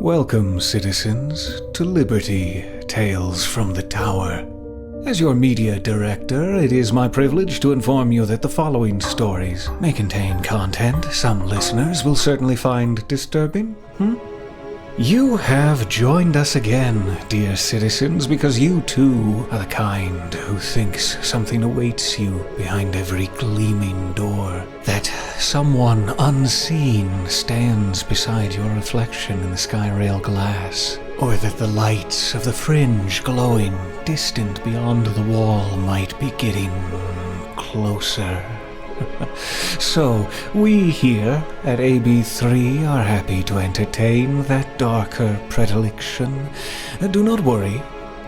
Welcome, citizens, to Liberty, Tales from the Tower. As your media director, it is my privilege to inform you that the following stories may contain content some listeners will certainly find disturbing. You have joined us again, dear citizens, because you too are the kind who thinks something awaits you behind every gleaming door, that someone unseen stands beside your reflection in the skyrail glass, or that the lights of the fringe glowing distant beyond the wall might be getting closer. So, we here at AB3 are happy to entertain that darker predilection. Do not worry,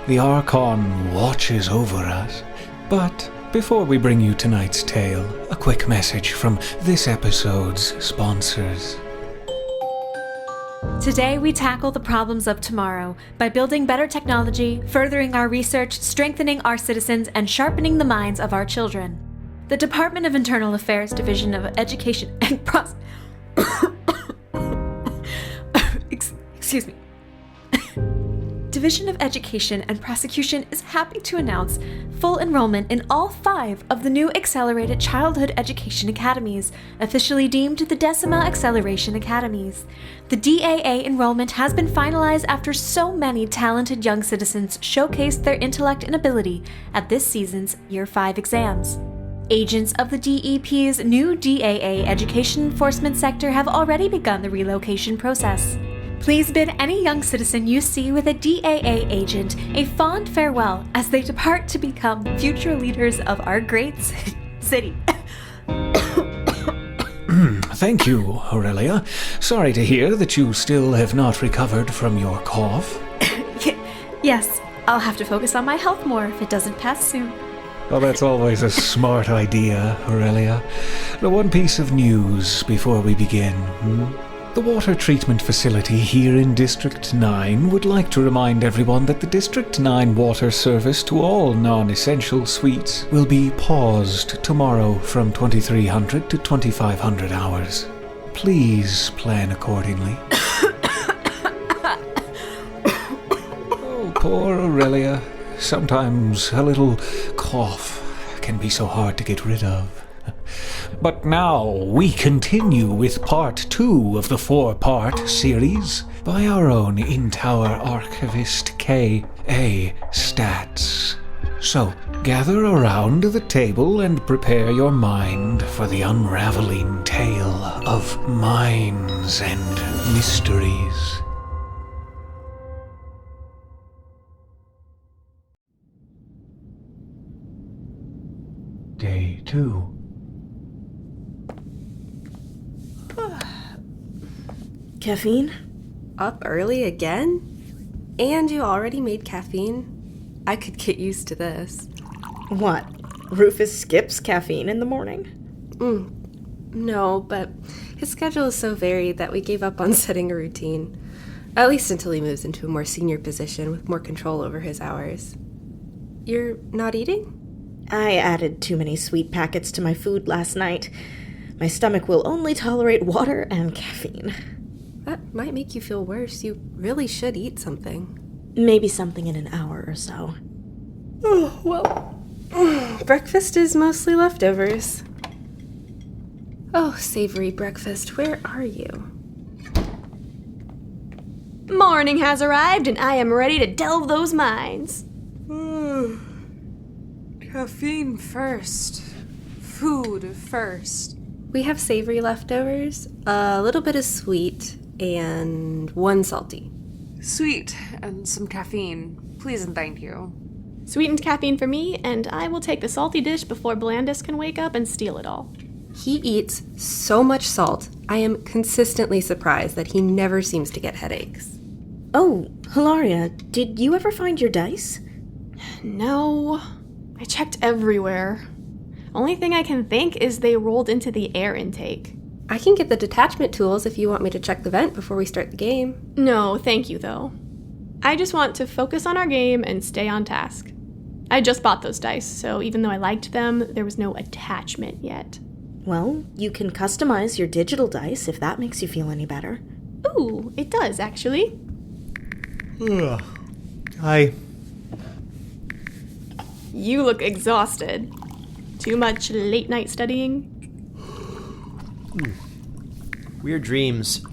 the Archon watches over us. But before we bring you tonight's tale, a quick message from this episode's sponsors. Today we tackle the problems of tomorrow by building better technology, furthering our research, strengthening our citizens, and sharpening the minds of our children. The Department of Internal Affairs Division of Education and Excuse me. Division of Education and Prosecution is happy to announce full enrollment in all 5 of the new Accelerated Childhood Education Academies, officially deemed the Decima Acceleration Academies. The DAA enrollment has been finalized after so many talented young citizens showcased their intellect and ability at this season's Year 5 exams. Agents of the DEP's new DAA Education Enforcement Sector have already begun the relocation process. Please bid any young citizen you see with a DAA agent a fond farewell as they depart to become future leaders of our great city. Thank you, Aurelia. Sorry to hear that you still have not recovered from your cough. Yes, I'll have to focus on my health more if it doesn't pass soon. Well, that's always a smart idea, Aurelia. The one piece of news before we begin. The water treatment facility here in District 9 would like to remind everyone that the District 9 water service to all non-essential suites will be paused tomorrow from 2300 to 2500 hours. Please plan accordingly. Oh, poor Aurelia. Sometimes a little cough can be so hard to get rid of. But now we continue with part 2 of the 4-part series by our own in-tower archivist K.A. Statz. So gather around the table and prepare your mind for the unraveling tale of minds and mysteries. Day 2. Caffeine? Up early again? And you already made caffeine? I could get used to this. What? Rufus skips caffeine in the morning? No, but his schedule is so varied that we gave up on setting a routine. At least until he moves into a more senior position with more control over his hours. You're not eating? I added too many sweet packets to my food last night. My stomach will only tolerate water and caffeine. That might make you feel worse. You really should eat something. Maybe something in an hour or so. Oh, well, breakfast is mostly leftovers. Oh, savory breakfast, where are you? Morning has arrived, and I am ready to delve those mines. Caffeine first. Food first. We have savory leftovers, a little bit of sweet, and 1 salty. Sweet and some caffeine. Please and thank you. Sweetened caffeine for me, and I will take the salty dish before Blandus can wake up and steal it all. He eats so much salt, I am consistently surprised that he never seems to get headaches. Oh, Hilaria, did you ever find your dice? No, I checked everywhere. Only thing I can think is they rolled into the air intake. I can get the detachment tools if you want me to check the vent before we start the game. No, thank you, though. I just want to focus on our game and stay on task. I just bought those dice, so even though I liked them, there was no attachment yet. Well, you can customize your digital dice if that makes you feel any better. Ooh, it does, actually. Hi. You look exhausted. Too much late night studying? Weird dreams.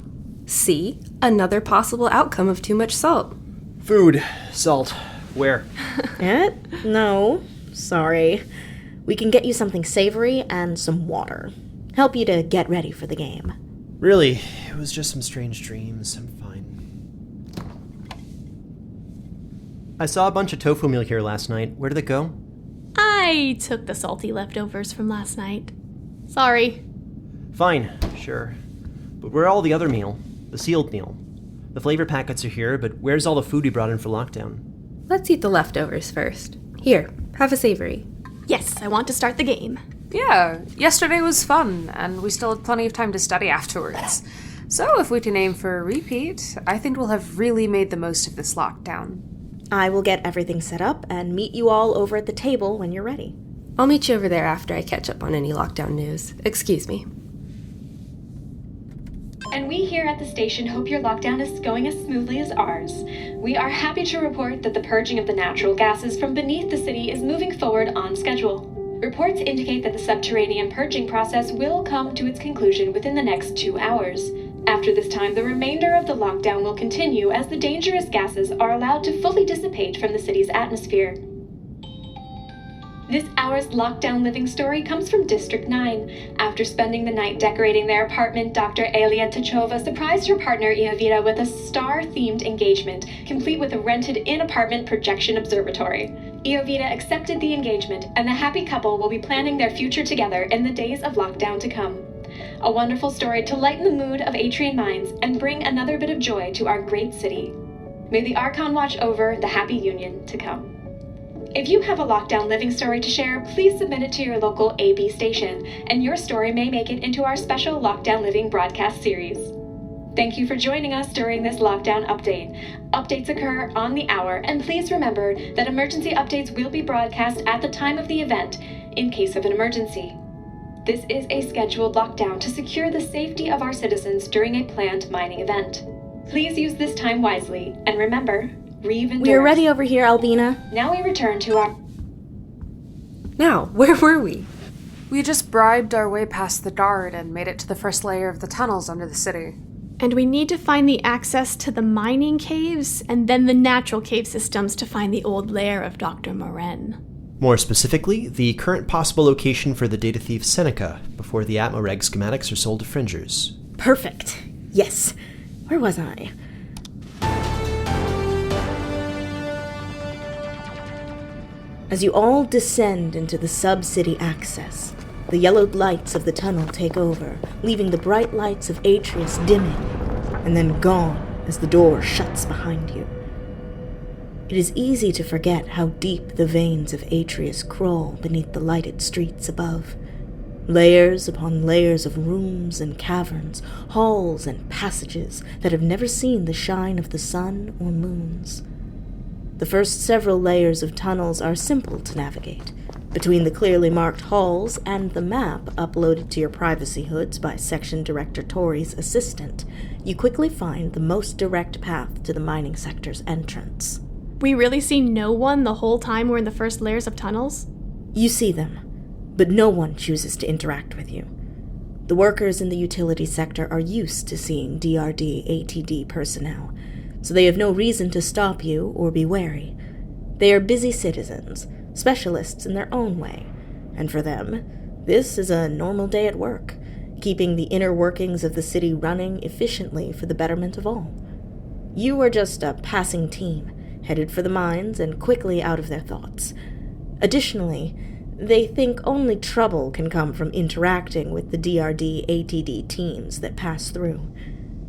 See? Another possible outcome of too much salt. Food. Salt. Where? No, sorry. We can get you something savory and some water. Help you to get ready for the game. Really? It was just some strange dreams. I'm fine. I saw a bunch of tofu meal here last night. Where did it go? I took the salty leftovers from last night. Sorry. Fine, sure. But where are all the other meal? The sealed meal? The flavor packets are here, but where's all the food we brought in for lockdown? Let's eat the leftovers first. Here, have a savory. Yes, I want to start the game. Yeah, yesterday was fun, and we still had plenty of time to study afterwards. So if we can aim for a repeat, I think we'll have really made the most of this lockdown. I will get everything set up and meet you all over at the table when you're ready. I'll meet you over there after I catch up on any lockdown news. Excuse me. And we here at the station hope your lockdown is going as smoothly as ours. We are happy to report that the purging of the natural gases from beneath the city is moving forward on schedule. Reports indicate that the subterranean purging process will come to its conclusion within the next 2 hours. After this time, the remainder of the lockdown will continue as the dangerous gases are allowed to fully dissipate from the city's atmosphere. This hour's lockdown living story comes from District 9. After spending the night decorating their apartment, Dr. Elia Tachova surprised her partner Iovita with a star-themed engagement, complete with a rented-in apartment projection observatory. Iovita accepted the engagement, and the happy couple will be planning their future together in the days of lockdown to come. A wonderful story to lighten the mood of Atrian minds and bring another bit of joy to our great city. May the Archon watch over the happy union to come. If you have a lockdown living story to share, please submit it to your local AB station, and your story may make it into our special Lockdown Living broadcast series. Thank you for joining us during this lockdown update. Updates occur on the hour, and please remember that emergency updates will be broadcast at the time of the event in case of an emergency. This is a scheduled lockdown to secure the safety of our citizens during a planned mining event. Please use this time wisely, and remember, Reeve and We're ready over here, Albina. Now we return to our... Now, where were we? We just bribed our way past the guard and made it to the first layer of the tunnels under the city. And we need to find the access to the mining caves and then the natural cave systems to find the old lair of Dr. Moren. More specifically, the current possible location for the data thief Seneca, before the Atmoreg schematics are sold to fringers. Perfect. Yes. Where was I? As you all descend into the sub-city access, the yellowed lights of the tunnel take over, leaving the bright lights of Atreus dimming, and then gone as the door shuts behind you. It is easy to forget how deep the veins of Atreus crawl beneath the lighted streets above. Layers upon layers of rooms and caverns, halls and passages that have never seen the shine of the sun or moons. The first several layers of tunnels are simple to navigate. Between the clearly marked halls and the map uploaded to your privacy hoods by Section Director Tori's assistant, you quickly find the most direct path to the mining sector's entrance. We really see no one the whole time we're in the first layers of tunnels? You see them, but no one chooses to interact with you. The workers in the utility sector are used to seeing DRD-ATD personnel, so they have no reason to stop you or be wary. They are busy citizens, specialists in their own way, and for them, this is a normal day at work, keeping the inner workings of the city running efficiently for the betterment of all. You are just a passing team, headed for the mines and quickly out of their thoughts. Additionally, they think only trouble can come from interacting with the DRD-ATD teams that pass through,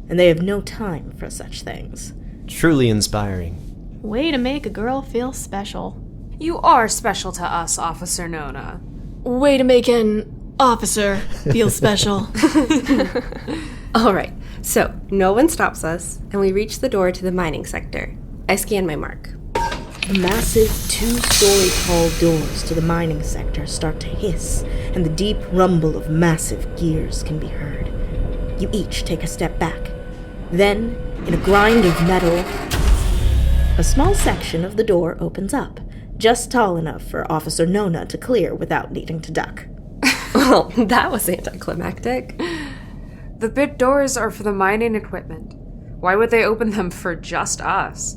and they have no time for such things. Truly inspiring. Way to make a girl feel special. You are special to us, Officer Nona. Way to make an officer feel special. All right, so no one stops us, and we reach the door to the mining sector. I scan my mark. The massive 2-story tall doors to the mining sector start to hiss, and the deep rumble of massive gears can be heard. You each take a step back. Then, in a grind of metal, A small section of the door opens up, just tall enough for Officer Nona to clear without needing to duck. Well, that was anticlimactic. The pit doors are for the mining equipment. Why would they open them for just us?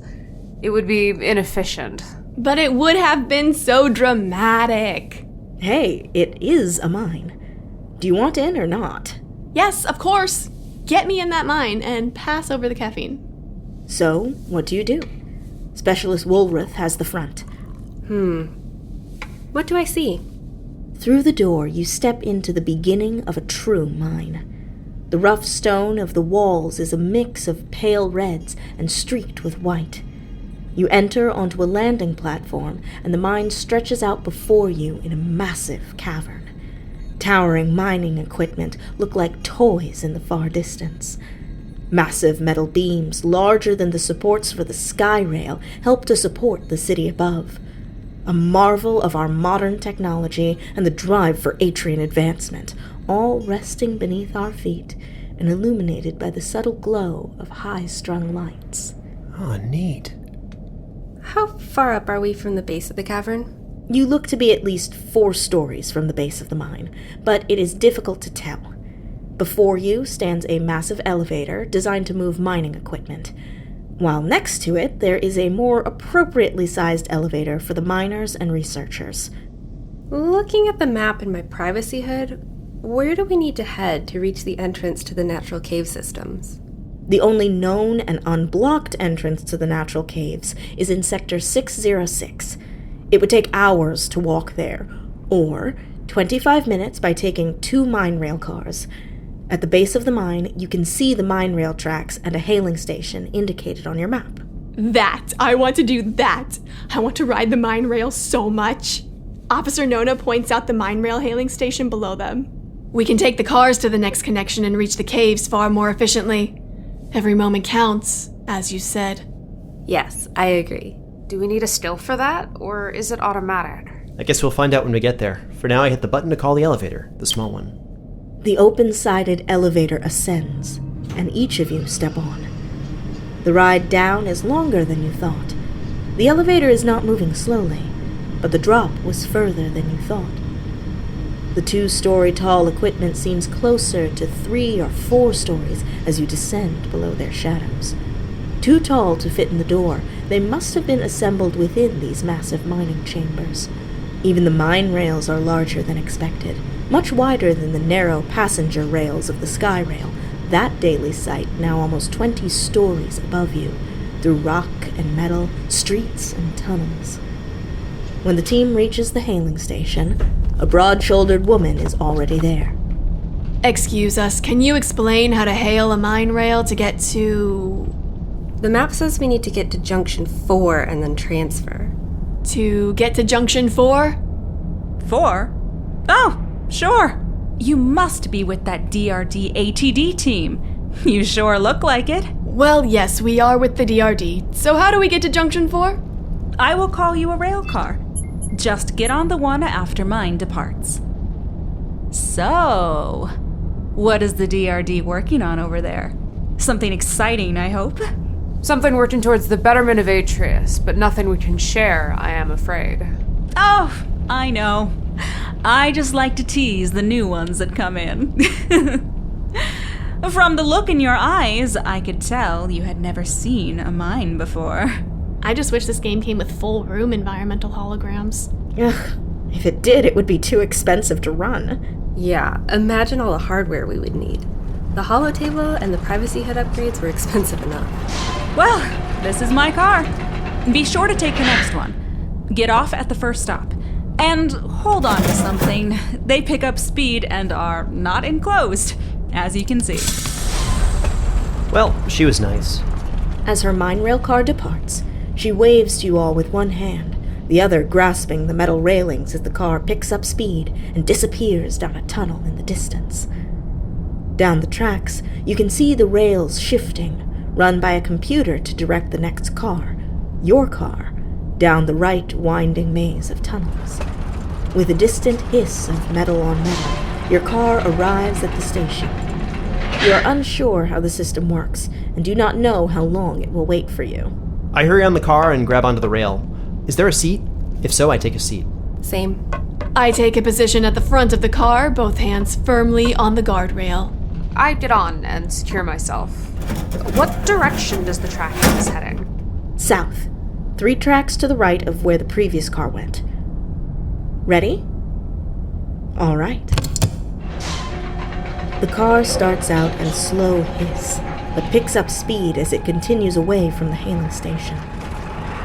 It would be inefficient. But it would have been so dramatic. Hey, it is a mine. Do you want in or not? Yes, of course. Get me in that mine and pass over the caffeine. So, what do? Specialist Woolworth has the front. What do I see? Through the door, you step into the beginning of a true mine. The rough stone of the walls is a mix of pale reds and streaked with white. You enter onto a landing platform, and the mine stretches out before you in a massive cavern. Towering mining equipment look like toys in the far distance. Massive metal beams, larger than the supports for the sky rail, help to support the city above. A marvel of our modern technology and the drive for Atrian advancement, all resting beneath our feet and illuminated by the subtle glow of high-strung lights. Oh, neat. How far up are we from the base of the cavern? You look to be at least 4 stories from the base of the mine, but it is difficult to tell. Before you stands a massive elevator designed to move mining equipment, while next to it there is a more appropriately sized elevator for the miners and researchers. Looking at the map in my privacy hood, where do we need to head to reach the entrance to the natural cave systems? The only known and unblocked entrance to the natural caves is in Sector 606. It would take hours to walk there, or 25 minutes by taking 2 mine rail cars. At the base of the mine, you can see the mine rail tracks and a hailing station indicated on your map. I want to do that. I want to ride the mine rail so much. Officer Nona points out the mine rail hailing station below them. We can take the cars to the next connection and reach the caves far more efficiently. Every moment counts, as you said. Yes, I agree. Do we need a still for that, or is it automatic? I guess we'll find out when we get there. For now, I hit the button to call the elevator, the small one. The open-sided elevator ascends, and each of you step on. The ride down is longer than you thought. The elevator is not moving slowly, but the drop was further than you thought. The 2-story tall equipment seems closer to 3 or 4 stories as you descend below their shadows. Too tall to fit in the door, they must have been assembled within these massive mining chambers. Even the mine rails are larger than expected, much wider than the narrow passenger rails of the sky rail, that daily sight now almost 20 stories above you, through rock and metal, streets and tunnels. When the team reaches the hailing station, a broad-shouldered woman is already there. Excuse us, can you explain how to hail a mine rail to get to... The map says we need to get to Junction 4 and then transfer. To get to Junction 4? 4? Oh, sure. You must be with that DRD ATD team. You sure look like it. Well, yes, we are with the DRD. So how do we get to Junction 4? I will call you a rail car. Just get on the one after mine departs. So, what is the DRD working on over there? Something exciting, I hope? Something working towards the betterment of Atreus, but nothing we can share, I am afraid. Oh, I know. I just like to tease the new ones that come in. From the look in your eyes, I could tell you had never seen a mine before. I just wish this game came with full room environmental holograms. Ugh, if it did, it would be too expensive to run. Yeah, imagine all the hardware we would need. The holotable and the privacy hood upgrades were expensive enough. Well, this is my car. Be sure to take the next one. Get off at the first stop. And hold on to something. They pick up speed and are not enclosed, as you can see. Well, she was nice. As her mine rail car departs, she waves to you all with one hand, the other grasping the metal railings as the car picks up speed and disappears down a tunnel in the distance. Down the tracks, you can see the rails shifting, run by a computer to direct the next car, your car, down the right winding maze of tunnels. With a distant hiss of metal on metal, your car arrives at the station. You are unsure how the system works and do not know how long it will wait for you. I hurry on the car and grab onto the rail. Is there a seat? If so, I take a seat. Same. I take a position at the front of the car, both hands firmly on the guardrail. I get on and secure myself. What direction does the track is heading? South. 3 tracks to the right of where the previous car went. Ready? All right. The car starts out in a slow hiss, but picks up speed as it continues away from the hailing station.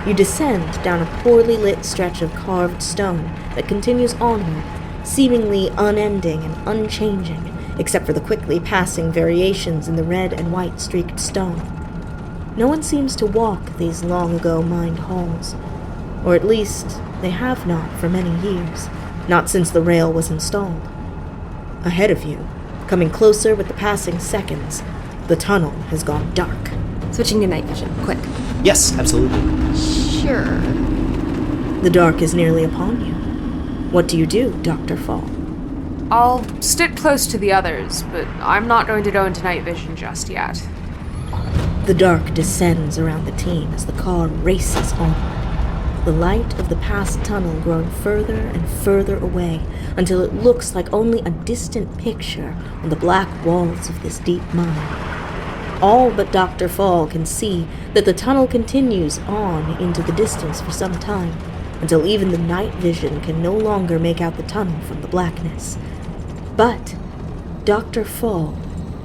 You descend down a poorly lit stretch of carved stone that continues onward, seemingly unending and unchanging, except for the quickly passing variations in the red and white streaked stone. No one seems to walk these long-ago mined halls, or at least they have not for many years, not since the rail was installed. Ahead of you, coming closer with the passing seconds, the tunnel has gone dark. Switching to night vision, quick. Yes, absolutely. Sure. The dark is nearly upon you. What do you do, Dr. Fall? I'll stick close to the others, but I'm not going to go into night vision just yet. The dark descends around the team as the car races onward, the light of the past tunnel growing further and further away until it looks like only a distant picture on the black walls of this deep mine. All but Dr. Fall can see that the tunnel continues on into the distance for some time, until even the night vision can no longer make out the tunnel from the blackness. But Dr. Fall,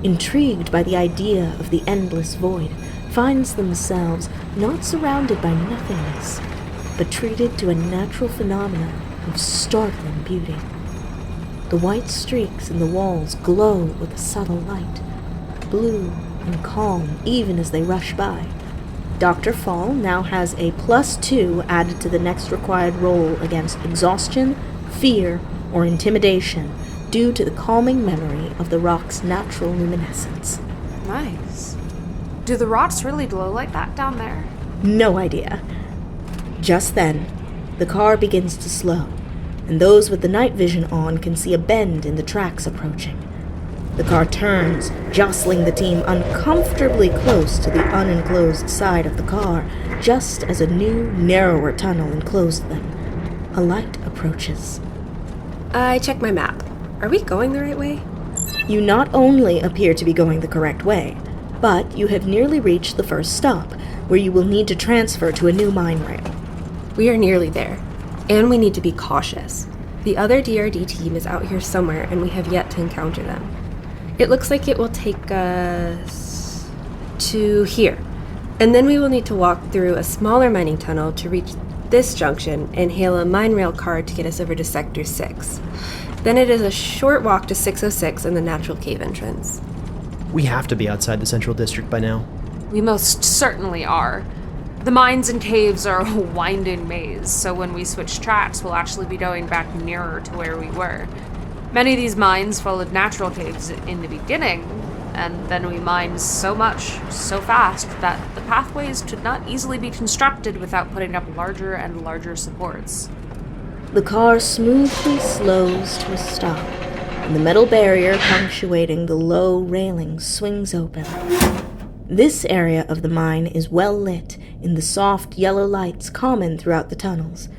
intrigued by the idea of the endless void, finds themselves not surrounded by nothingness, but treated to a natural phenomenon of startling beauty. The white streaks in the walls glow with a subtle light, blue and calm even as they rush by. Dr. Fall now has a +2 added to the next required roll against exhaustion, fear, or intimidation due to the calming memory of the rock's natural luminescence. Nice. Do the rocks really glow like that down there? No idea. Just then, the car begins to slow, and those with the night vision on can see a bend in the tracks approaching. The car turns, jostling the team uncomfortably close to the unenclosed side of the car, just as a new, narrower tunnel enclosed them. A light approaches. I check my map. Are we going the right way? You not only appear to be going the correct way, but you have nearly reached the first stop, where you will need to transfer to a new mine rail. We are nearly there, and we need to be cautious. The other DRD team is out here somewhere, and we have yet to encounter them. It looks like it will take us to here, and then we will need to walk through a smaller mining tunnel to reach this junction and hail a mine rail car to get us over to Sector 6. Then it is a short walk to 606 and the natural cave entrance. We have to be outside the Central District by now. We most certainly are. The mines and caves are a winding maze, so when we switch tracks, we'll actually be going back nearer to where we were. Many of these mines followed natural caves in the beginning, and then we mined so much, so fast, that the pathways could not easily be constructed without putting up larger and larger supports. The car smoothly slows to a stop, and the metal barrier punctuating the low railing swings open. This area of the mine is well lit in the soft yellow lights common throughout the tunnels.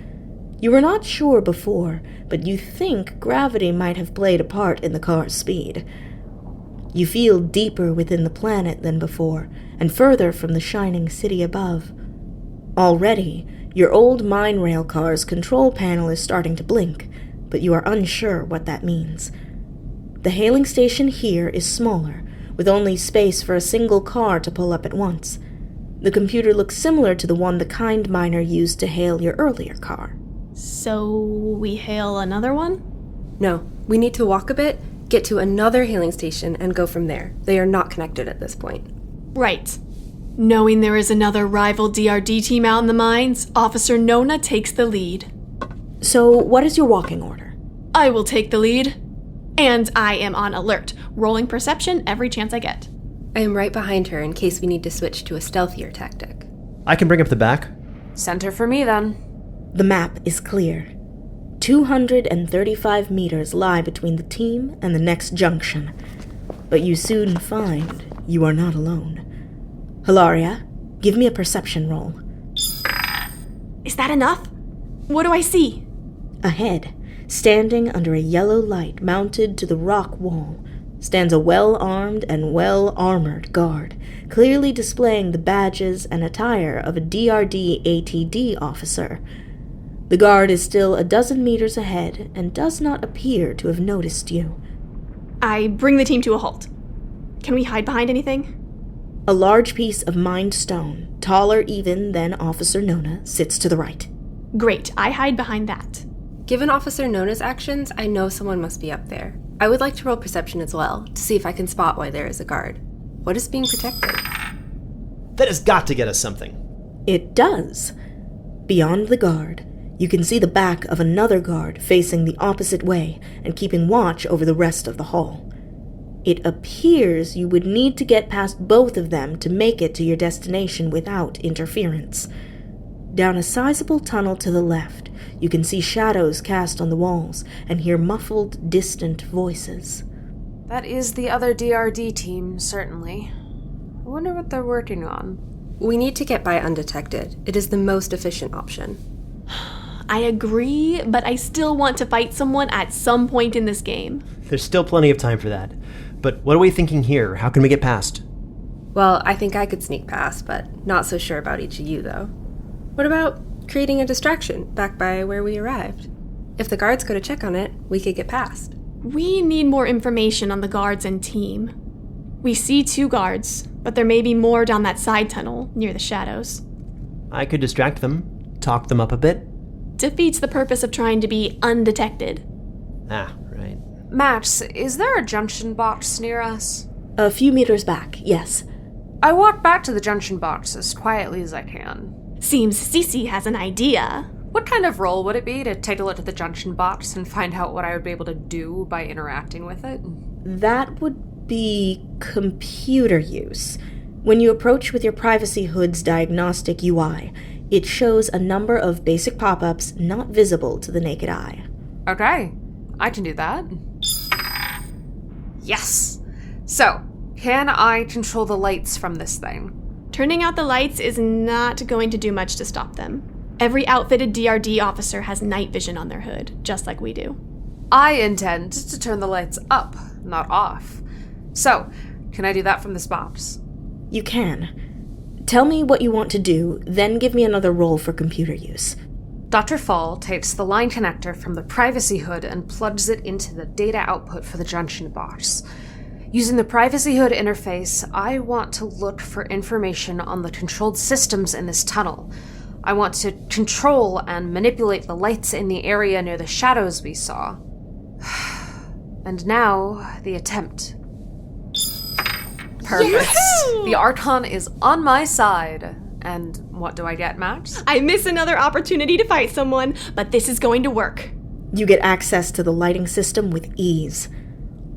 You were not sure before, but you think gravity might have played a part in the car's speed. You feel deeper within the planet than before, and further from the shining city above. Already, your old mine rail car's control panel is starting to blink, but you are unsure what that means. The hailing station here is smaller, with only space for a single car to pull up at once. The computer looks similar to the one the kind miner used to hail your earlier car. So we hail another one? No, we need to walk a bit, get to another hailing station, and go from there. They are not connected at this point. Right. Knowing there is another rival DRD team out in the mines, Officer Nona takes the lead. So, what is your walking order? I will take the lead. And I am on alert, rolling perception every chance I get. I am right behind her in case we need to switch to a stealthier tactic. I can bring up the back. Center for me, then. The map is clear. 235 meters lie between the team and the next junction. But you soon find you are not alone. Hilaria, give me a perception roll. Is that enough? What do I see? Ahead, standing under a yellow light mounted to the rock wall, stands a well-armed and well-armored guard, clearly displaying the badges and attire of a DRD ATD officer. The guard is still a dozen meters ahead and does not appear to have noticed you. I bring the team to a halt. Can we hide behind anything? A large piece of mined stone, taller even than Officer Nona, sits to the right. Great, I hide behind that. Given Officer Nona's actions, I know someone must be up there. I would like to roll perception as well, to see if I can spot why there is a guard. What is being protected? That has got to get us something. It does. Beyond the guard, you can see the back of another guard facing the opposite way and keeping watch over the rest of the hall. It appears you would need to get past both of them to make it to your destination without interference. Down a sizable tunnel to the left, you can see shadows cast on the walls and hear muffled, distant voices. That is the other DRD team, certainly. I wonder what they're working on. We need to get by undetected. It is the most efficient option. I agree, but I still want to fight someone at some point in this game. There's still plenty of time for that. But what are we thinking here? How can we get past? Well, I think I could sneak past, but not so sure about each of you, though. What about creating a distraction back by where we arrived? If the guards go to check on it, we could get past. We need more information on the guards and team. We see 2 guards, but there may be more down that side tunnel near the shadows. I could distract them, talk them up a bit. Defeats the purpose of trying to be undetected. Ah, right. Max, is there a junction box near us? A few meters back, yes. I walk back to the junction box as quietly as I can. Seems Cece has an idea. What kind of role would it be to take a look at the junction box and find out what I would be able to do by interacting with it? That would be computer use. When you approach with your Privacy Hood's diagnostic UI, it shows a number of basic pop-ups not visible to the naked eye. Okay, I can do that. Yes! So, can I control the lights from this thing? Turning out the lights is not going to do much to stop them. Every outfitted DRD officer has night vision on their hood, just like we do. I intend to turn the lights up, not off. So, can I do that from this box? You can. Tell me what you want to do, then give me another roll for computer use. Dr. Fall takes the line connector from the privacy hood and plugs it into the data output for the junction box. Using the privacy hood interface, I want to look for information on the controlled systems in this tunnel. I want to control and manipulate the lights in the area near the shadows we saw. And now, the attempt. Perfect. Yes! The Archon is on my side. And what do I get, Max? I miss another opportunity to fight someone, but this is going to work. You get access to the lighting system with ease.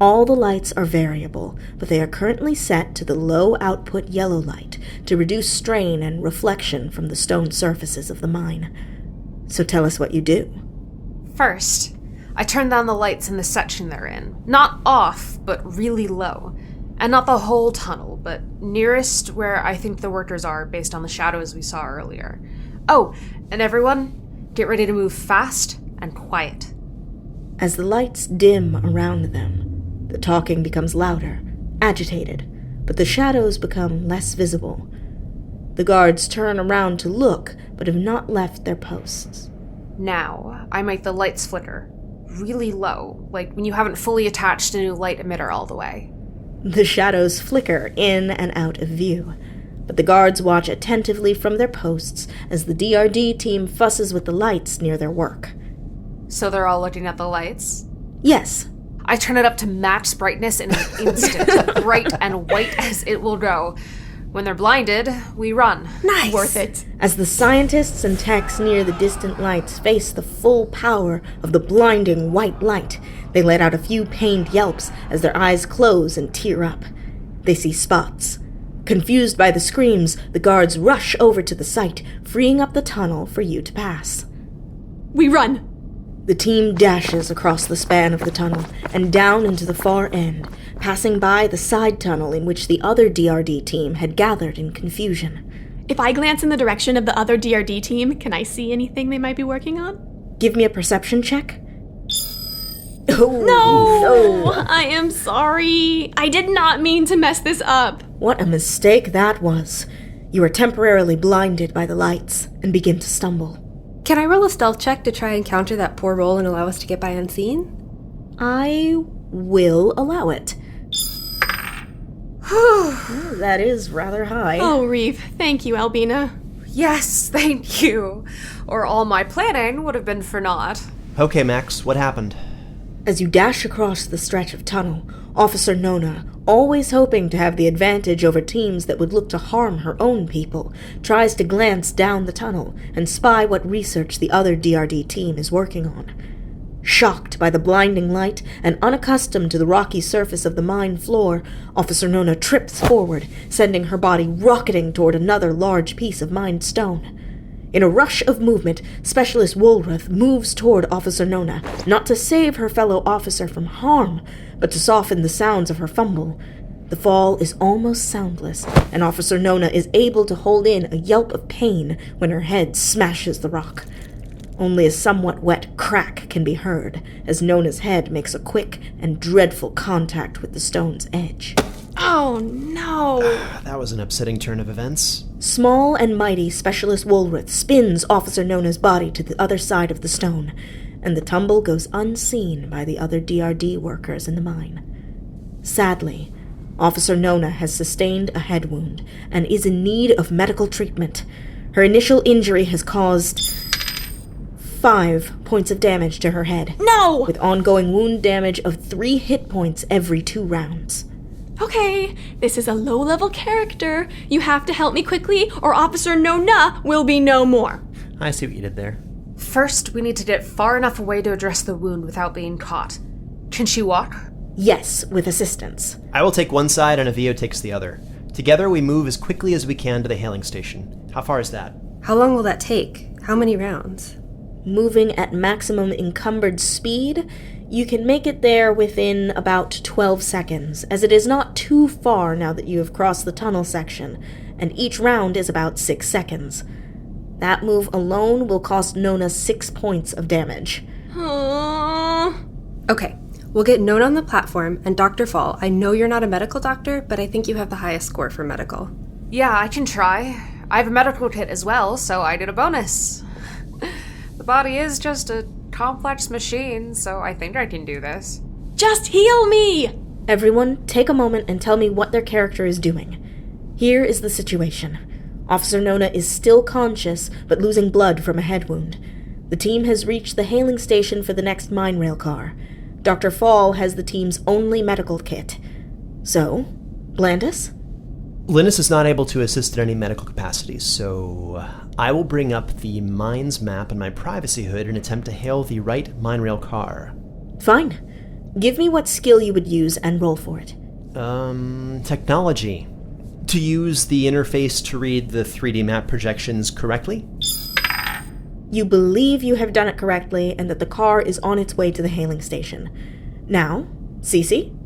All the lights are variable, but they are currently set to the low output yellow light to reduce strain and reflection from the stone surfaces of the mine. So tell us what you do. First, I turn down the lights in the section they're in. Not off, but really low. And not the whole tunnel, but nearest where I think the workers are based on the shadows we saw earlier. Oh, and everyone, get ready to move fast and quiet. As the lights dim around them, the talking becomes louder, agitated, but the shadows become less visible. The guards turn around to look, but have not left their posts. Now, I make the lights flicker, really low, like when you haven't fully attached a new light emitter all the way. The shadows flicker in and out of view, but the guards watch attentively from their posts as the DRD team fusses with the lights near their work. So they're all looking at the lights? Yes. I turn it up to max brightness in an instant, bright and white as it will go. When they're blinded, we run. Nice! Worth it. As the scientists and techs near the distant lights face the full power of the blinding white light, they let out a few pained yelps as their eyes close and tear up. They see spots. Confused by the screams, the guards rush over to the site, freeing up the tunnel for you to pass. We run! The team dashes across the span of the tunnel and down into the far end, passing by the side tunnel in which the other DRD team had gathered in confusion. If I glance in the direction of the other DRD team, can I see anything they might be working on? Give me a perception check. No! I am sorry. I did not mean to mess this up. What a mistake that was. You are temporarily blinded by the lights and begin to stumble. Can I roll a stealth check to try and counter that poor roll and allow us to get by unseen? I will allow it. That is rather high. Oh, Reeve, thank you, Albina. Yes, thank you. Or all my planning would have been for naught. Okay, Max, what happened? As you dash across the stretch of tunnel, Officer Nona, always hoping to have the advantage over teams that would look to harm her own people, tries to glance down the tunnel and spy what research the other DRD team is working on. Shocked by the blinding light and unaccustomed to the rocky surface of the mine floor, Officer Nona trips forward, sending her body rocketing toward another large piece of mined stone. In a rush of movement, Specialist Woolworth moves toward Officer Nona, not to save her fellow officer from harm, but to soften the sounds of her fumble. The fall is almost soundless, and Officer Nona is able to hold in a yelp of pain when her head smashes the rock. Only a somewhat wet crack can be heard as Nona's head makes a quick and dreadful contact with the stone's edge. Oh, no. That was an upsetting turn of events. Small and mighty Specialist Woolworth spins Officer Nona's body to the other side of the stone, and the tumble goes unseen by the other DRD workers in the mine. Sadly, Officer Nona has sustained a head wound and is in need of medical treatment. Her initial injury has caused 5 points of damage to her head. No! With ongoing wound damage of 3 hit points every 2 rounds. Okay, this is a low-level character. You have to help me quickly, or Officer Nona will be no more. I see what you did there. First, we need to get far enough away to address the wound without being caught. Can she walk? Yes, with assistance. I will take one side and Avio takes the other. Together we move as quickly as we can to the hailing station. How far is that? How long will that take? How many rounds? Moving at maximum encumbered speed, you can make it there within about 12 seconds, as it is not too far now that you have crossed the tunnel section, and each round is about 6 seconds. That move alone will cost Nona 6 points of damage. Okay, we'll get Nona on the platform, and Dr. Fall, I know you're not a medical doctor, but I think you have the highest score for medical. Yeah, I can try. I have a medical kit as well, so I did a bonus. The body is just a complex machine, so I think I can do this. Just heal me! Everyone, take a moment and tell me what their character is doing. Here is the situation. Officer Nona is still conscious, but losing blood from a head wound. The team has reached the hailing station for the next mine rail car. Dr. Fall has the team's only medical kit. So, Blandus? Linus is not able to assist in any medical capacities, so I will bring up the mines map in my privacy hood and attempt to hail the right mine rail car. Fine. Give me what skill you would use and roll for it. Technology. To use the interface to read the 3D map projections correctly? You believe you have done it correctly and that the car is on its way to the hailing station. Now, Cece?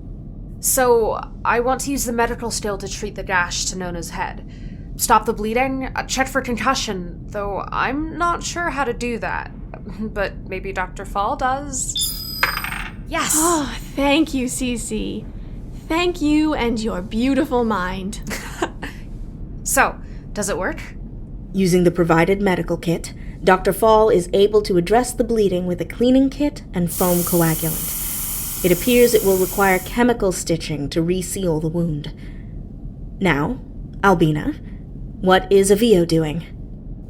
So, I want to use the medical skill to treat the gash to Nona's head. Stop the bleeding, check for concussion, though I'm not sure how to do that. But maybe Dr. Fall does? Yes! Oh, thank you, Cece. Thank you and your beautiful mind. So, does it work? Using the provided medical kit, Dr. Fall is able to address the bleeding with a cleaning kit and foam coagulant. It appears it will require chemical stitching to reseal the wound. Now, Albina, what is Avio doing?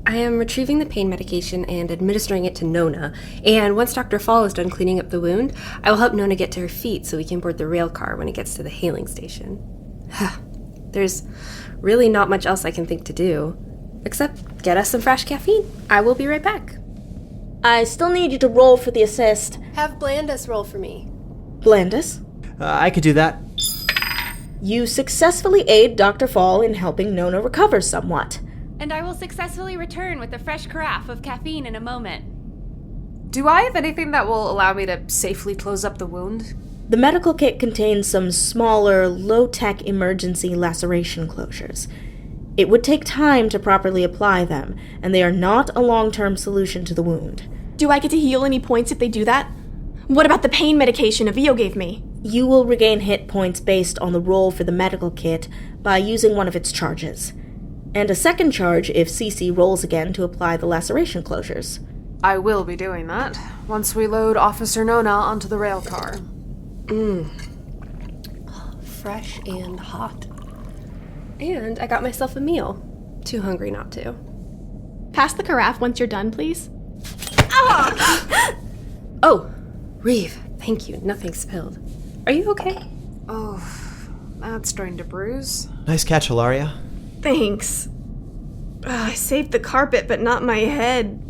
I am retrieving the pain medication and administering it to Nona, and once Dr. Fall is done cleaning up the wound, I will help Nona get to her feet so we can board the rail car when it gets to the hailing station. There's really not much else I can think to do, except get us some fresh caffeine. I will be right back. I still need you to roll for the assist. Have Blandus roll for me. Blandus? I could do that. You successfully aid Dr. Fall in helping Nona recover somewhat. And I will successfully return with a fresh carafe of caffeine in a moment. Do I have anything that will allow me to safely close up the wound? The medical kit contains some smaller, low-tech emergency laceration closures. It would take time to properly apply them, and they are not a long-term solution to the wound. Do I get to heal any points if they do that? What about the pain medication Avio gave me? You will regain hit points based on the roll for the medical kit by using one of its charges, and a second charge if CC rolls again to apply the laceration closures. I will be doing that once we load Officer Nona onto the rail car. Fresh and hot. And I got myself a meal. Too hungry not to. Pass the carafe once you're done, please. Oh, Reeve, thank you. Nothing spilled. Are you okay? Oh, that's starting to bruise. Nice catch, Hilaria. Thanks. I saved the carpet, but not my head.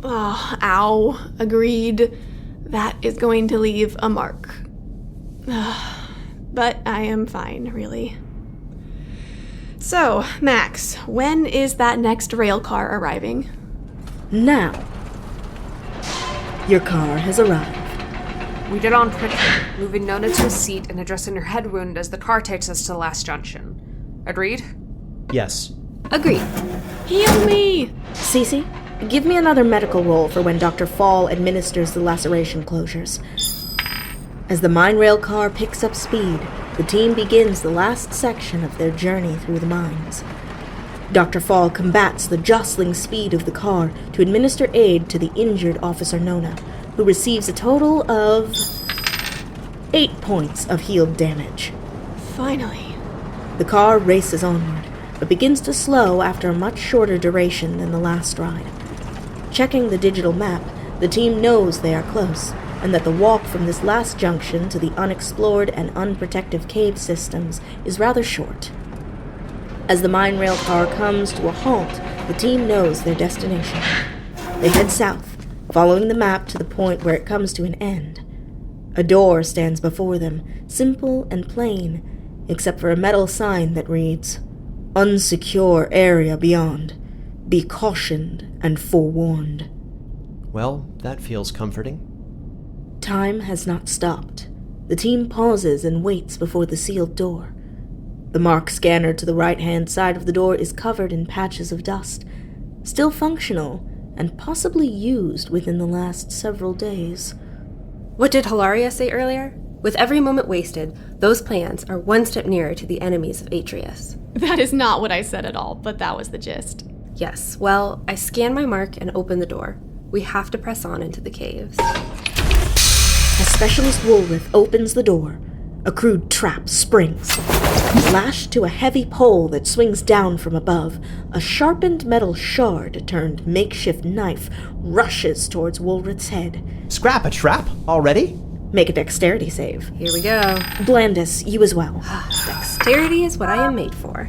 Oh, ow. Agreed. That is going to leave a mark. But I am fine, really. So, Max, when is that next rail car arriving? Now, your car has arrived. We get on quickly, moving Nona to a seat and addressing her head wound as the car takes us to the last junction. Agreed? Yes. Agreed. Heal me! Cece, give me another medical roll for when Dr. Fall administers the laceration closures. As the mine rail car picks up speed, the team begins the last section of their journey through the mines. Dr. Fall combats the jostling speed of the car to administer aid to the injured Officer Nona, who receives a total of 8 points of healed damage. Finally. The car races onward, but begins to slow after a much shorter duration than the last ride. Checking the digital map, the team knows they are close, and that the walk from this last junction to the unexplored and unprotected cave systems is rather short. As the mine rail car comes to a halt, the team knows their destination. They head south, following the map to the point where it comes to an end. A door stands before them, simple and plain, except for a metal sign that reads, "Unsecure area beyond. Be cautioned and forewarned." Well, that feels comforting. Time has not stopped. The team pauses and waits before the sealed door. The mark scanner to the right-hand side of the door is covered in patches of dust, still functional and possibly used within the last several days. What did Hilaria say earlier? With every moment wasted, those plans are one step nearer to the enemies of Atreus. That is not what I said at all, but that was the gist. Yes, well, I scan my mark and open the door. We have to press on into the caves. As Specialist Woolworth opens the door, a crude trap springs. Lashed to a heavy pole that swings down from above, a sharpened metal shard turned makeshift knife rushes towards Woolworth's head. Scrap a trap already? Make a dexterity save. Here we go. Blandus, you as well. Dexterity is what I am made for.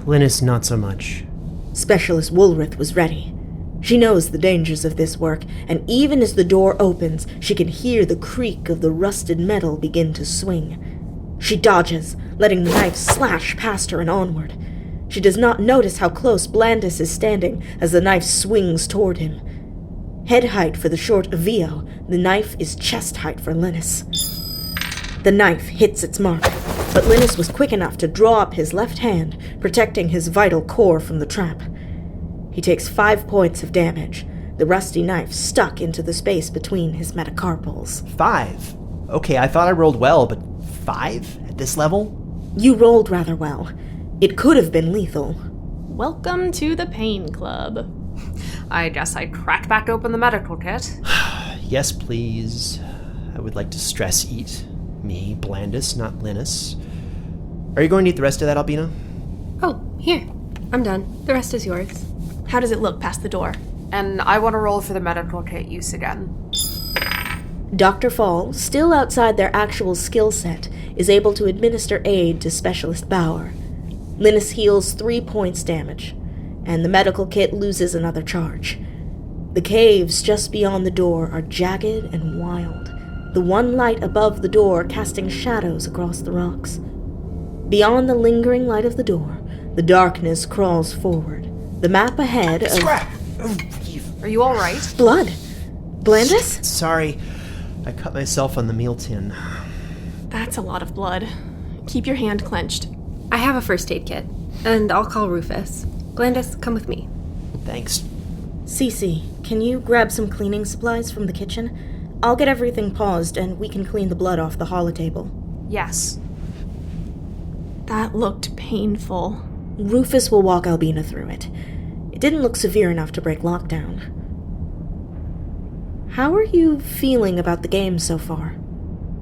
Linus, not so much. Specialist Woolworth was ready. She knows the dangers of this work, and even as the door opens, she can hear the creak of the rusted metal begin to swing. She dodges, letting the knife slash past her and onward. She does not notice how close Blandus is standing as the knife swings toward him. Head height for the short Avio, the knife is chest height for Linus. The knife hits its mark, but Linus was quick enough to draw up his left hand, protecting his vital core from the trap. He takes 5 points of damage, the rusty knife stuck into the space between his metacarpals. 5? Okay, I thought I rolled well, but 5 at this level? You rolled rather well. It could have been lethal. Welcome to the Pain Club. I guess I cracked back open the medical kit. Yes, please. I would like to stress eat. Me, Blandus, not Linus. Are you going to eat the rest of that, Albina? Oh, here. I'm done. The rest is yours. How does it look past the door? And I want to roll for the medical kit use again. Dr. Fall, still outside their actual skill set, is able to administer aid to Specialist Bauer. Linus heals 3 points damage, and the medical kit loses another charge. The caves just beyond the door are jagged and wild, the one light above the door casting shadows across the rocks. Beyond the lingering light of the door, the darkness crawls forward. The map ahead of... Scrap! Are you all right? Blood! Blandus? Sorry, I cut myself on the meal tin. That's a lot of blood. Keep your hand clenched. I have a first aid kit. And I'll call Rufus. Blandus, come with me. Thanks. Cece, can you grab some cleaning supplies from the kitchen? I'll get everything paused and we can clean the blood off the holotable. Yes. That looked painful. Rufus will walk Albina through it. It didn't look severe enough to break lockdown. How are you feeling about the game so far?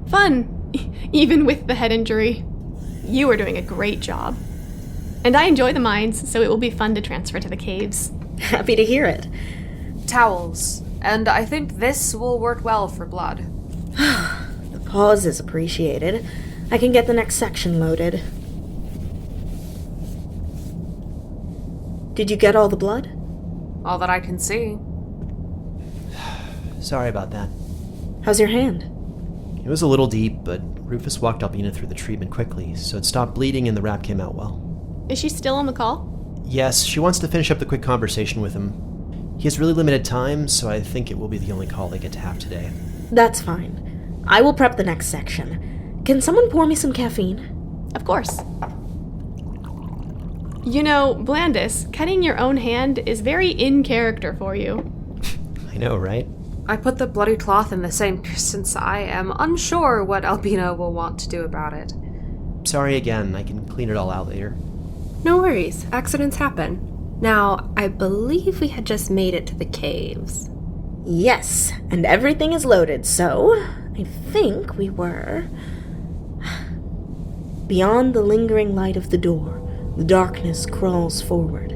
Fun, even with the head injury. You are doing a great job. And I enjoy the mines, so it will be fun to transfer to the caves. Happy to hear it. Towels. And I think this will work well for blood. The pause is appreciated. I can get the next section loaded. Did you get all the blood? All that I can see. Sorry about that. How's your hand? It was a little deep, but Rufus walked Albina through the treatment quickly, so it stopped bleeding and the wrap came out well. Is she still on the call? Yes, she wants to finish up the quick conversation with him. He has really limited time, so I think it will be the only call they get to have today. That's fine. I will prep the next section. Can someone pour me some caffeine? Of course. You know, Blandus, cutting your own hand is very in character for you. I know, right? I put the bloody cloth in the sink since I am unsure what Albina will want to do about it. Sorry again, I can clean it all out later. No worries, accidents happen. Now, I believe we had just made it to the caves. Yes, and everything is loaded, so I think we were... Beyond the lingering light of the door, the darkness crawls forward.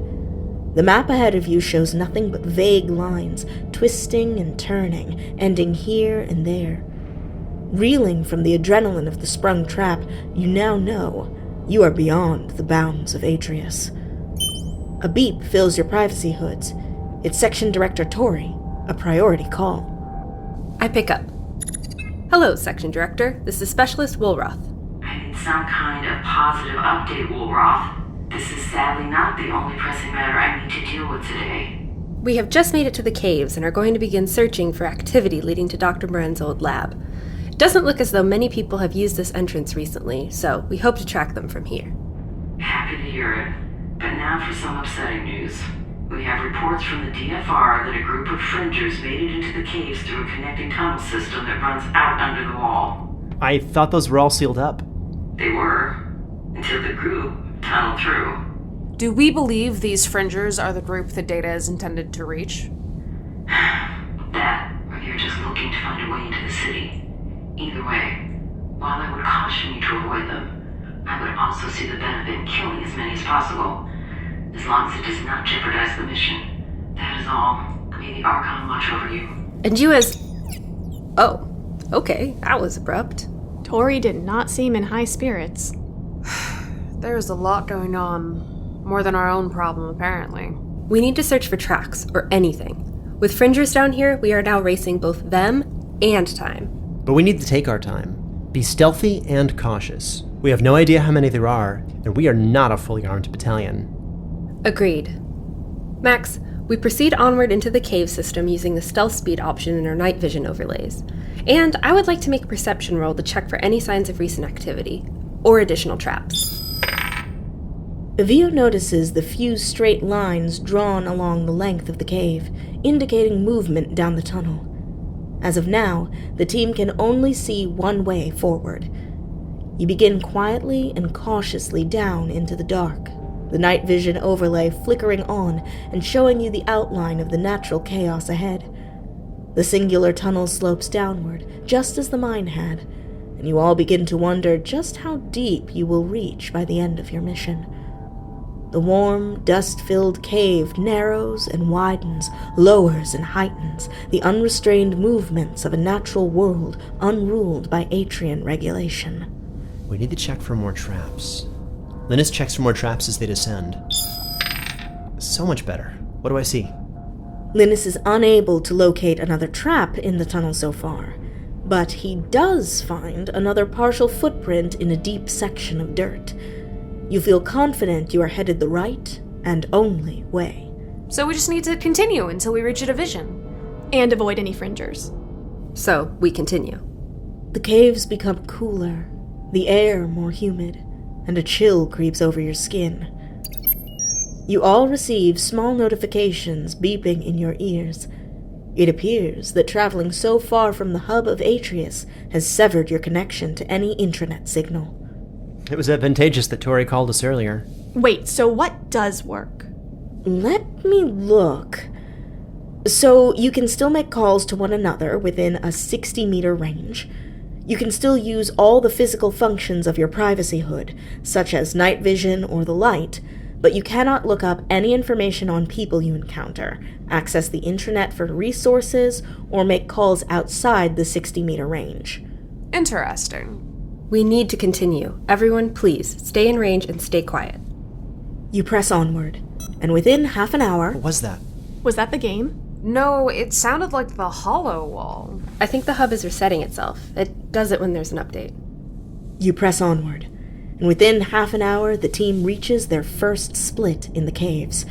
The map ahead of you shows nothing but vague lines, twisting and turning, ending here and there. Reeling from the adrenaline of the sprung trap, you now know you are beyond the bounds of Atreus. A beep fills your privacy hoods. It's Section Director Tori, a priority call. I pick up. Hello, Section Director. This is Specialist Woolroth. I need some kind of positive update, Woolroth. This is sadly not the only pressing matter I need to deal with today. We have just made it to the caves and are going to begin searching for activity leading to Dr. Moren's old lab. It doesn't look as though many people have used this entrance recently, so we hope to track them from here. Happy to hear it. But now for some upsetting news. We have reports from the DFR that a group of fringers made it into the caves through a connecting tunnel system that runs out under the wall. I thought those were all sealed up. They were, until the group tunneled through. Do we believe these fringers are the group the data is intended to reach? That, or they're just looking to find a way into the city. Either way, while I would caution you to avoid them, I would also see the benefit in killing as many as possible, as long as it does not jeopardize the mission. That is all. May the Archon watch over you. And you as... Oh, okay, that was abrupt. Tori did not seem in high spirits. There's a lot going on. More than our own problem, apparently. We need to search for tracks, or anything. With fringers down here, we are now racing both them and time. But we need to take our time. Be stealthy and cautious. We have no idea how many there are, and we are not a fully armed battalion. Agreed. Max, we proceed onward into the cave system using the stealth speed option in our night vision overlays. And I would like to make a perception roll to check for any signs of recent activity, or additional traps. Evio notices the few straight lines drawn along the length of the cave, indicating movement down the tunnel. As of now, the team can only see one way forward. You begin quietly and cautiously down into the dark, the night vision overlay flickering on and showing you the outline of the natural chaos ahead. The singular tunnel slopes downward, just as the mine had, and you all begin to wonder just how deep you will reach by the end of your mission. The warm, dust-filled cave narrows and widens, lowers and heightens the unrestrained movements of a natural world unruled by Atrian regulation. We need to check for more traps. Linus checks for more traps as they descend. So much better. What do I see? Linus is unable to locate another trap in the tunnel so far, but he does find another partial footprint in a deep section of dirt. You feel confident you are headed the right and only way. So we just need to continue until we reach a division. And avoid any fringers. So, we continue. The caves become cooler, the air more humid, and a chill creeps over your skin. You all receive small notifications beeping in your ears. It appears that traveling so far from the hub of Atreus has severed your connection to any intranet signal. It was advantageous that Tori called us earlier. Wait, so what does work? Let me look. So you can still make calls to one another within a 60-meter range. You can still use all the physical functions of your privacy hood, such as night vision or the light, but you cannot look up any information on people you encounter, access the intranet for resources, or make calls outside the 60-meter range. Interesting. We need to continue. Everyone, please, stay in range and stay quiet. You press onward, and within half an hour... What was that? Was that the game? No, it sounded like the hollow wall. I think the hub is resetting itself. It does it when there's an update. You press onward, and within half an hour the team reaches their first split in the caves.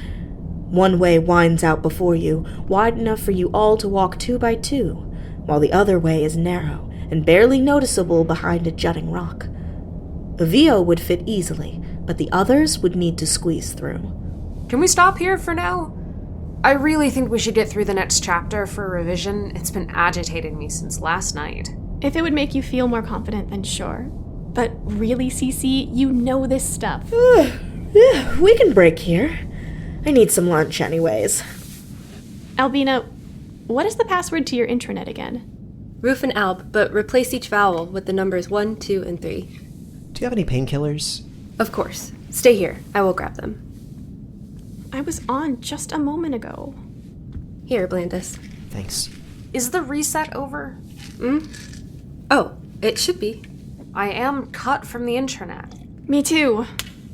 One way winds out before you, wide enough for you all to walk 2 by 2, while the other way is narrow and barely noticeable behind a jutting rock. A VO would fit easily, but the others would need to squeeze through. Can we stop here for now? I really think we should get through the next chapter for revision. It's been agitating me since last night. If it would make you feel more confident, then sure. But really, Cece, you know this stuff. We can break here. I need some lunch anyways. Albina, what is the password to your intranet again? Roof and Alb, but replace each vowel with the numbers 1, 2, and 3. Do you have any painkillers? Of course. Stay here. I will grab them. I was on just a moment ago. Here, Blandus. Thanks. Is the reset over? Oh, it should be. I am cut from the intranet. Me too.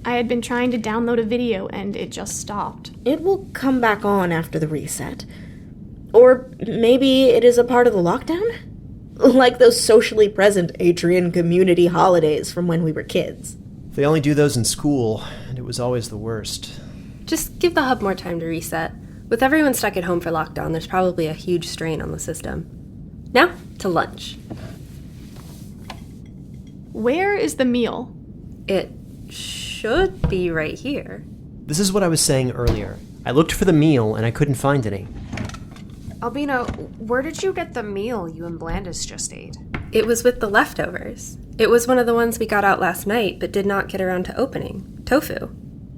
I had been trying to download a video and it just stopped. It will come back on after the reset. Or maybe it is a part of the lockdown? Like those socially present Atrian community holidays from when we were kids. They only do those in school, and it was always the worst. Just give the hub more time to reset. With everyone stuck at home for lockdown, there's probably a huge strain on the system. Now, to lunch. Where is the meal? It should be right here. This is what I was saying earlier. I looked for the meal, and I couldn't find any. Albina, where did you get the meal you and Blandus just ate? It was with the leftovers. It was one of the ones we got out last night, but did not get around to opening. Tofu.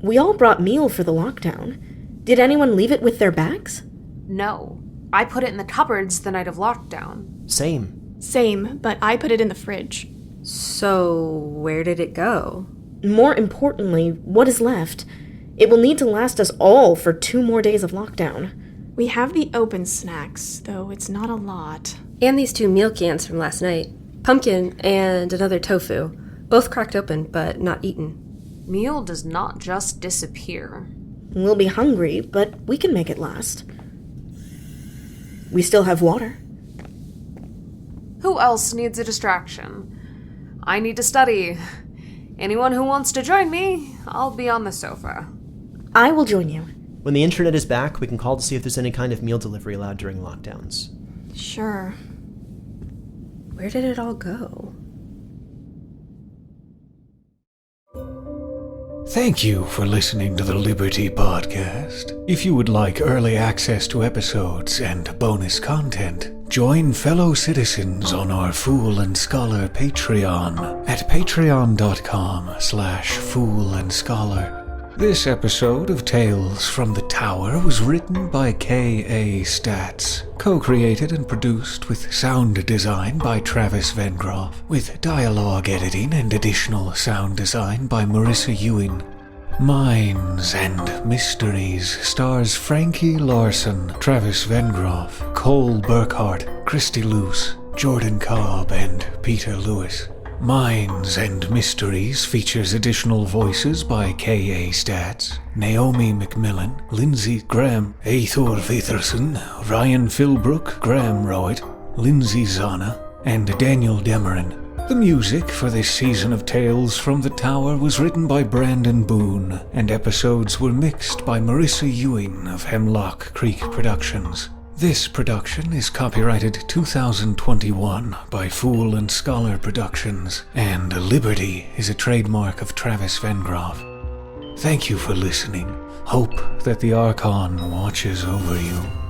We all brought meal for the lockdown. Did anyone leave it with their bags? No. I put it in the cupboards the night of lockdown. Same, but I put it in the fridge. So, where did it go? More importantly, what is left? It will need to last us all for 2 more days of lockdown. We have the open snacks, though it's not a lot. And these 2 meal cans from last night. Pumpkin and another tofu. Both cracked open, but not eaten. Meal does not just disappear. We'll be hungry, but we can make it last. We still have water. Who else needs a distraction? I need to study. Anyone who wants to join me, I'll be on the sofa. I will join you. When the internet is back, we can call to see if there's any kind of meal delivery allowed during lockdowns. Sure. Where did it all go? Thank you for listening to the Liberty Podcast. If you would like early access to episodes and bonus content, join fellow citizens on our Fool and Scholar Patreon at patreon.com/Fool and Scholar. This episode of Tales from the Tower was written by K.A. Statz, co-created and produced with sound design by Travis Vengroff, with dialogue editing and additional sound design by Marisa Ewing. Minds and Mysteries stars Frankie, Larson, Travis Vengroff, Cole Burkhardt, Christy Luse, Jordan Cobb, and Peter Lewis. Minds and Mysteries features additional voices by K.A. Statz, Naomi McMillan, Lindsay Graham, Eyþór Viðarsson, Ryan Philbrook, Graham Rowat, Lindsay Zana, and Daniel Demerin. The music for this season of Tales from the Tower was written by Brandon Boone, and episodes were mixed by Marisa Ewing of Hemlock Creek Productions. This production is copyrighted 2021 by Fool and Scholar Productions, and Liberty is a trademark of Travis Vengroff. Thank you for listening. Hope that the Archon watches over you.